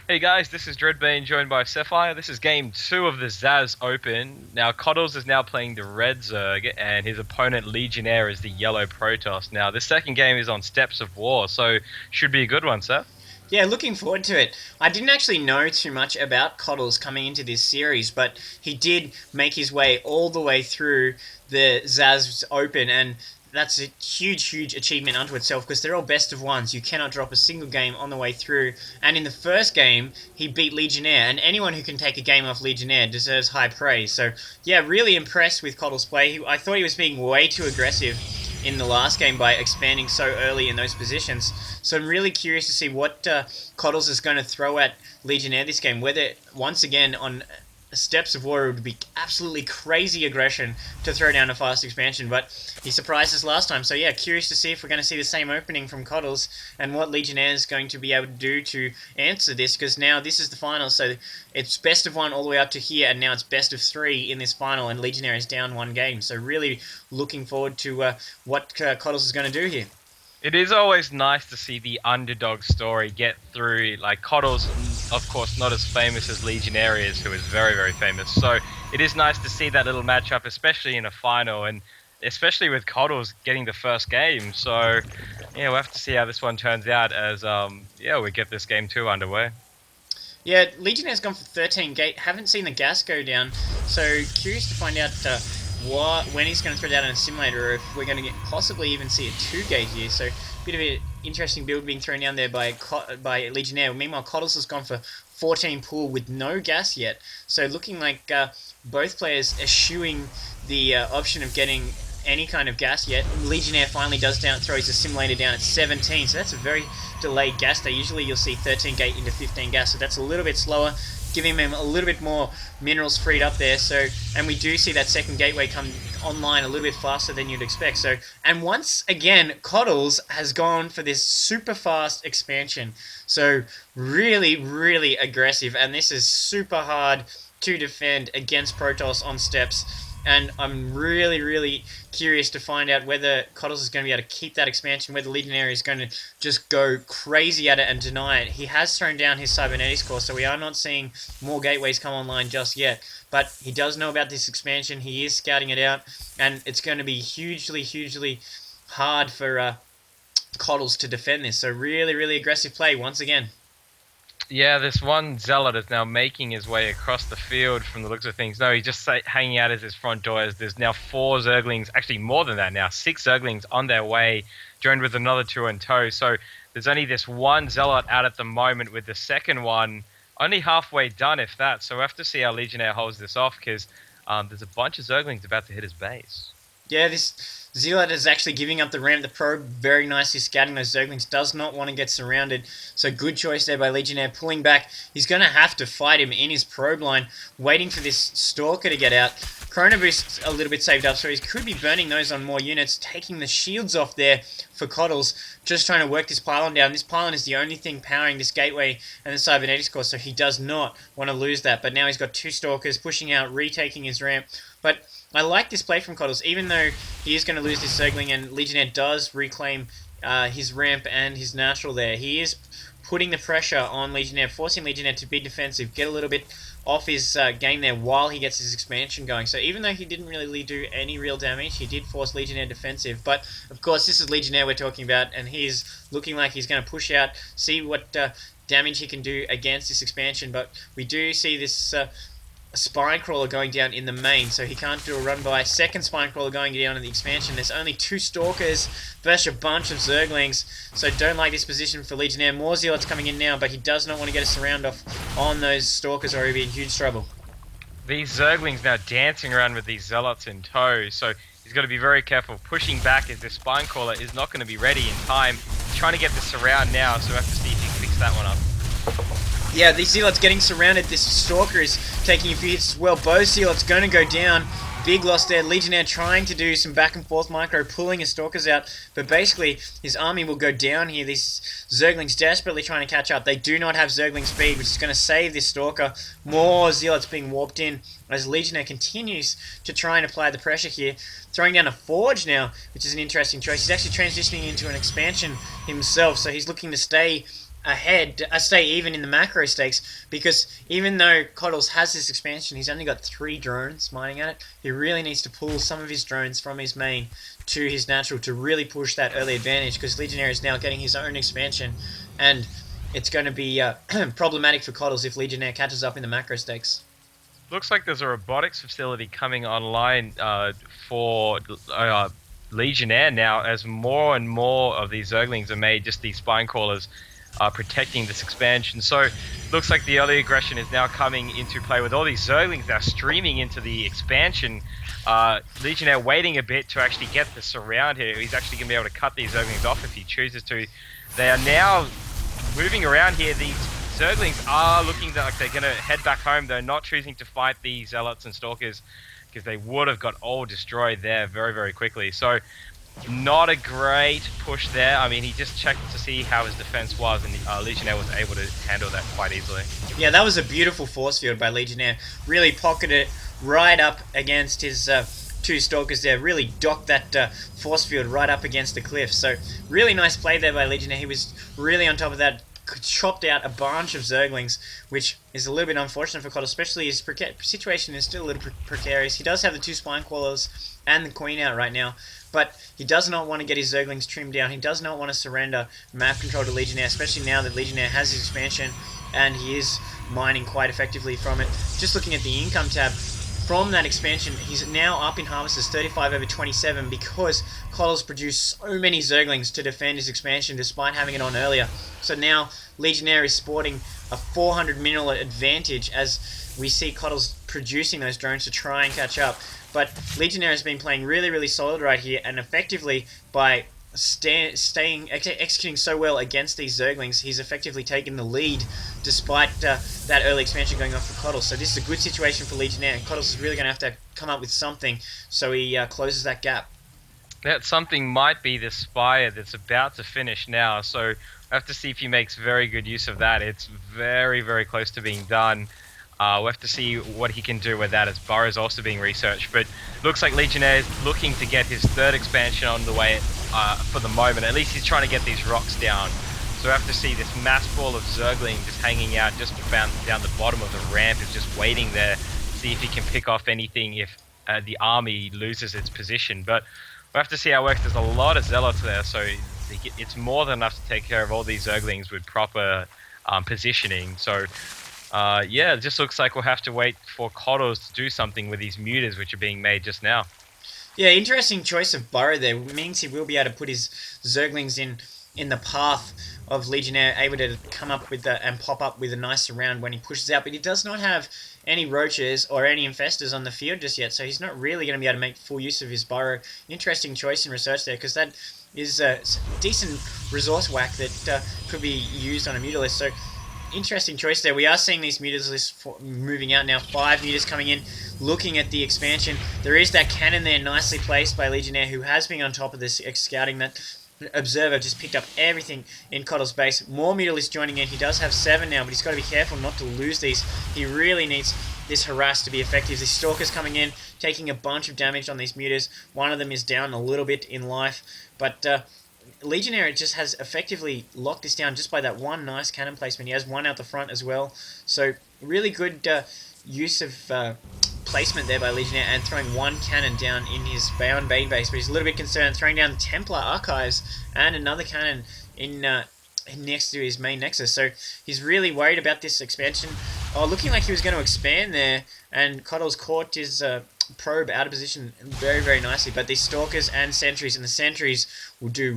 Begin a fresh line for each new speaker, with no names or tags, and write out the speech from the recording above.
Hey guys, this is Dreadbane joined by Sapphire. This is game 2 of the Zhasz Open. Now, Kotlz is now playing the red Zerg, and his opponent Legionnaire is the yellow Protoss. Now, this second game is on Steps of War, so should be a good one, Seth.
Yeah, looking forward to it. I didn't actually know too much about Kotlz coming into this series, but he did make his way all the way through the Zaz Open, and that's a huge, huge achievement unto itself because they're all best of ones. You cannot drop a single game on the way through. And in the first game, he beat Legionnaire, and anyone who can take a game off Legionnaire deserves high praise. So, yeah, really impressed with Kotl's play. I thought he was being way too aggressive in the last game by expanding so early in those positions. So I'm really curious to see what Kotlz is going to throw at Legionnaire this game. Whether, once again, on Steps of War, it would be absolutely crazy aggression to throw down a fast expansion, but he surprised us last time. So yeah, curious to see if we're going to see the same opening from Kotlz and what Legionnaire is going to be able to do to answer this, because now this is the final, so it's best of one all the way up to here, and now it's best of three in this final, and Legionnaire is down one game. So really looking forward to what Kotlz is going to do here.
It is always nice to see the underdog story get through. Like, Kotlz, of course, not as famous as Legionnaire is, who is very, very famous. So it is nice to see that little matchup, especially in a final, and especially with Kotlz getting the first game. So, yeah, we'll have to see how this one turns out as, we get this game 2 underway.
Yeah, Legionnaire's gone for 13 gate. Haven't seen the gas go down, so curious to find out when he's going to throw down an assimilator, or if we're going to possibly even see a 2-gate here. So, bit of an interesting build being thrown down there by Legionnaire. Meanwhile, Kotlz has gone for 14 pool with no gas yet. So, looking like both players eschewing the option of getting any kind of gas yet. Legionnaire finally does throw his assimilator down at 17, so that's a very delayed gas day. Usually you'll see 13 gate into 15 gas, so that's a little bit slower, giving him a little bit more minerals freed up there. So, and we do see that second gateway come online a little bit faster than you'd expect. So, and once again, Kotlz has gone for this super fast expansion. So, really, really aggressive, and this is super hard to defend against Protoss on steps. And I'm really, really curious to find out whether Kotlz is going to be able to keep that expansion, whether Legionnaire is going to just go crazy at it and deny it. He has thrown down his cybernetics core, so we are not seeing more gateways come online just yet. But he does know about this expansion. He is scouting it out, and it's going to be hugely, hugely hard for Kotlz to defend this. So really, really aggressive play once again.
Yeah, this one zealot is now making his way across the field from the looks of things. No, he's just hanging out at his front door. As there's now 4 Zerglings, actually more than that now, 6 Zerglings on their way, joined with another 2 in tow. So there's only this one zealot out at the moment, with the second one only halfway done, if that. So we'll have to see how Legionnaire holds this off, because there's a bunch of Zerglings about to hit his base.
Yeah, this Zealot is actually giving up the ramp. The probe very nicely scouting those Zerglings. Does not want to get surrounded. So good choice there by Legionnaire. Pulling back. He's going to have to fight him in his probe line. Waiting for this Stalker to get out. Chrono Boost's a little bit saved up, so he could be burning those on more units. Taking the shields off there for Kotlz. Just trying to work this pylon down. This pylon is the only thing powering this gateway and the cybernetics core, so he does not want to lose that. But now he's got 2 Stalkers pushing out, retaking his ramp. But I like this play from Kotlz, even though he is going to lose this Zergling, and Legionnaire does reclaim his ramp and his natural there. He is putting the pressure on Legionnaire, forcing Legionnaire to be defensive, get a little bit off his game there while he gets his expansion going. So even though he didn't really do any real damage, he did force Legionnaire defensive. But of course, this is Legionnaire we're talking about, and he's looking like he's going to push out, see what damage he can do against this expansion. But we do see this spine crawler going down in the main, so he can't do a run by. Second spine crawler going down in the expansion. There's only 2 Stalkers versus a bunch of Zerglings, so don't like this position for Legionnaire. More Zealots coming in now, but he does not want to get a surround off on those Stalkers, or he'll be in huge trouble.
These Zerglings now dancing around with these Zealots in tow, so he's got to be very careful. Pushing back as this spine crawler is not going to be ready in time. He's trying to get this around now, so we have to see if he can fix that one up.
Yeah, these Zealots getting surrounded. This Stalker is taking a few hits as well. Both Zealots going to go down. Big loss there. Legionnaire trying to do some back and forth micro, pulling his Stalkers out. But basically, his army will go down here. These Zerglings desperately trying to catch up. They do not have Zergling speed, which is going to save this Stalker. More Zealots being warped in as Legionnaire continues to try and apply the pressure here. Throwing down a Forge now, which is an interesting choice. He's actually transitioning into an expansion himself, so he's looking to stay stay even in the macro stakes, because even though Kotlz has this expansion, he's only got 3 drones mining at it. He really needs to pull some of his drones from his main to his natural to really push that early advantage, because Legionnaire is now getting his own expansion, and it's going to be problematic for Kotlz if Legionnaire catches up in the macro stakes.
Looks like there's a robotics facility coming online for Legionnaire now, as more and more of these Zerglings are made just these spine crawlers protecting this expansion. So looks like the early aggression is now coming into play with all these Zerglings now streaming into the expansion. Legionnaire waiting a bit to actually get the surround here. He's actually going to be able to cut these Zerglings off if he chooses to. They are now moving around here. These Zerglings are looking like they're going to head back home. They're not choosing to fight the Zealots and Stalkers, because they would have got all destroyed there very, very quickly. So not a great push there. I mean, he just checked to see how his defense was, and Legionnaire was able to handle that quite easily.
Yeah, that was a beautiful force field by Legionnaire. Really pocketed it right up against his 2 Stalkers there. Really docked that force field right up against the cliff. So really nice play there by Legionnaire. He was really on top of that. Chopped out a bunch of Zerglings, which is a little bit unfortunate for Kotlz, especially his situation is still a little precarious. He does have the 2 spine crawlers and the queen out right now, but he does not want to get his Zerglings trimmed down. He does not want to surrender map control to Legionnaire, especially now that Legionnaire has his expansion and he is mining quite effectively from it. Just looking at the income tab, from that expansion, he's now up in harvests 35/27, because Kotlz produced so many Zerglings to defend his expansion despite having it on earlier. So now Legionnaire is sporting a 400 mineral advantage as we see Kotlz producing those drones to try and catch up. But Legionnaire has been playing really, really solid right here, and effectively by executing so well against these Zerglings, he's effectively taken the lead despite that early expansion going off for Kotlz. So this is a good situation for Legionnaire, and Kotlz is really going to have to come up with something so he closes that gap.
That something might be the Spire that's about to finish now, so I have to see if he makes very good use of that. It's very, very close to being done. We'll have to see what he can do with that, as Burrow is also being researched. But looks like Legionnaire is looking to get his 3rd expansion on the way for the moment. At least he's trying to get these rocks down. So we have to see this mass ball of Zergling just hanging out just down the bottom of the ramp, is just waiting there, see if he can pick off anything if the army loses its position. But we'll have to see how it works. There's a lot of Zealots there, so it's more than enough to take care of all these Zerglings with proper positioning. So yeah, it just looks like we'll have to wait for Kotlz to do something with these mutas which are being made just now.
Yeah, interesting choice of Burrow there. It means he will be able to put his Zerglings in the path of Legionnaire, able to come up with and pop up with a nice surround when he pushes out. But he does not have any roaches or any infestors on the field just yet, so he's not really going to be able to make full use of his Burrow. Interesting choice in research there, because that is a decent resource whack that could be used on a mutalist. So interesting choice there. We are seeing these mutas lists moving out now. 5 mutas coming in, looking at the expansion. There is that cannon there, nicely placed by Legionnaire, who has been on top of this scouting. That observer just picked up everything in Kotl's base. More mutalists joining in. He does have 7 now, but he's got to be careful not to lose these. He really needs this harass to be effective. The Stalker's coming in, taking a bunch of damage on these mutas. One of them is down a little bit in life, but Legionnaire just has effectively locked this down just by that one nice cannon placement. He has one out the front as well. So really good use of placement there by Legionnaire, and throwing one cannon down in his Bayon Bane base. But he's a little bit concerned, throwing down Templar Archives and another cannon in next to his main nexus. So he's really worried about this expansion. Oh, looking like he was going to expand there, and Kotlz caught his probe out of position very, very nicely. But these Stalkers and Sentries, and the Sentries will do